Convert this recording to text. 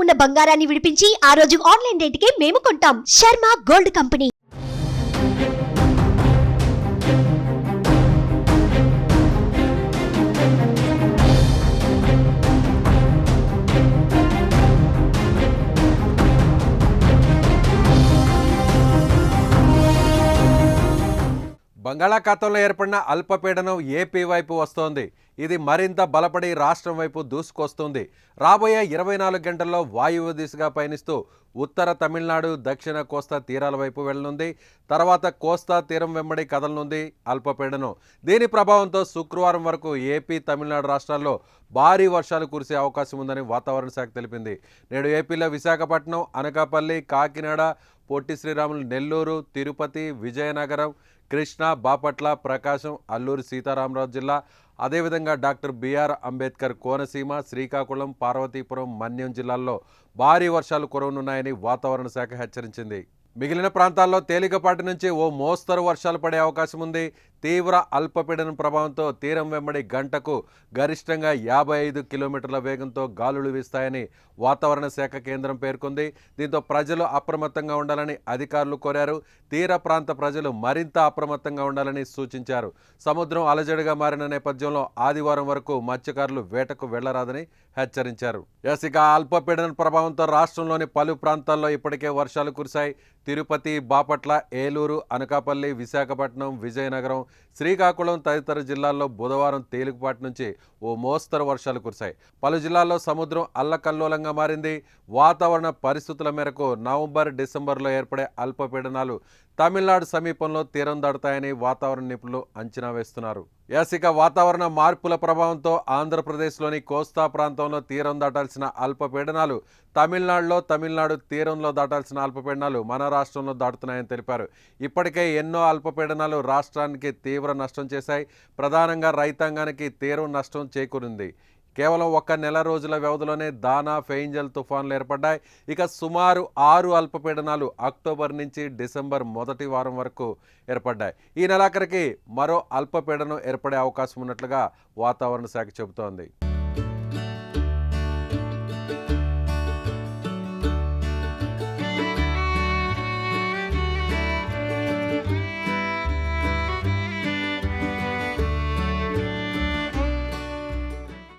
ఉన్న బంగారాన్ని విడిపించి ఆ రోజు ఆన్లైన్ రేటుకే మేము కొంటాం. Sharma gold company. బంగాళాఖాతంలో ఏర్పడిన అల్పపీడనం ఏపీ వైపు వస్తోంది. ఇది మరింత బలపడి రాష్ట్రం వైపు దూసుకొస్తుంది. రాబోయే 24 గంటల్లో వాయువ్య దిశగా పయనిస్తూ ఉత్తర తమిళనాడు, దక్షిణ కోస్తా తీరాల వైపు వెళ్లనుంది. తర్వాత కోస్తా తీరం వెంబడి కదలనుంది అల్పపీడనం. దీని ప్రభావంతో శుక్రవారం వరకు ఏపీ, తమిళనాడు రాష్ట్రాల్లో భారీ వర్షాలు కురిసే అవకాశం ఉందని వాతావరణ శాఖ తెలిపింది. నేడు ఏపీలో విశాఖపట్నం, అనకాపల్లి, కాకినాడ, పొట్టి శ్రీరాములు, నెల్లూరు, తిరుపతి, విజయనగరం, కృష్ణా, బాపట్ల, ప్రకాశం, అల్లూరి సీతారామరాజు జిల్లా, అదేవిధంగా డాక్టర్ బిఆర్ అంబేద్కర్ కోనసీమ, శ్రీకాకుళం, పార్వతీపురం, మన్యం జిల్లాల్లో భారీ వర్షాలు కురవనున్నాయని వాతావరణ శాఖ హెచ్చరించింది. మిగిలిన ప్రాంతాల్లో తేలికపాటి నుంచి ఓ మోస్తరు వర్షాలు పడే అవకాశం ఉంది. తీవ్ర అల్పపీడనం ప్రభావంతో తీరం వెంబడి గంటకు గరిష్టంగా 55 కిలోమీటర్ల వేగంతో గాలులు వీస్తాయని వాతావరణ శాఖ కేంద్రం పేర్కొంది. దీంతో ప్రజలు అప్రమత్తంగా ఉండాలని అధికారులు కోరారు. తీర ప్రాంత ప్రజలు మరింత అప్రమత్తంగా ఉండాలని సూచించారు. సముద్రం అలజడిగా మారిన నేపథ్యంలో ఆదివారం వరకు మత్స్యకారులు వేటకు వెళ్లరాదని హెచ్చరించారు. ఇక అల్పపీడనం ప్రభావంతో రాష్ట్రంలోని పలు ప్రాంతాల్లో ఇప్పటికే వర్షాలు కురిశాయి. తిరుపతి, బాపట్ల, ఏలూరు, అనకాపల్లి, విశాఖపట్నం, విజయనగరం, శ్రీకాకుళం తదితర జిల్లాల్లో బుధవారం తేలికపాటి నుంచి ఓ మోస్తరు వర్షాలు కురిశాయి. పలు జిల్లాల్లో సముద్రం అల్లకల్లోలంగా మారింది. వాతావరణ పరిస్థితుల మేరకు నవంబర్, డిసెంబర్లో ఏర్పడే అల్పపీడనాలు తమిళనాడు సమీపంలో తీరం దాటుతాయని వాతావరణ నిపుణులు అంచనా వేస్తున్నారు. ఇక వాతావరణ మార్పుల ప్రభావంతో ఆంధ్రప్రదేశ్లోని కోస్తా ప్రాంతంలో తీరం దాటాల్సిన అల్పపీడనాలు తమిళనాడు తీరంలో దాటాల్సిన అల్పపీడనాలు మన రాష్ట్రంలో దాటుతున్నాయని తెలిపారు. ఇప్పటికే ఎన్నో అల్పపీడనాలు రాష్ట్రానికి తీవ్ర నష్టం చేశాయి. ప్రధానంగా రైతాంగానికి తీవ్ర నష్టం చేకూరింది. కేవలం 1 నెల రోజుల వ్యవధిలోనే దానా, ఫెయింజల్ తుఫాన్లు ఏర్పడ్డాయి. ఇక సుమారు 6 అల్పపీడనాలు అక్టోబర్ నుంచి డిసెంబర్ మొదటి వారం వరకు ఏర్పడ్డాయి. ఈ నెలాఖరికి మరో అల్పపీడనం ఏర్పడే అవకాశం ఉన్నట్లుగా వాతావరణ శాఖ చెబుతోంది.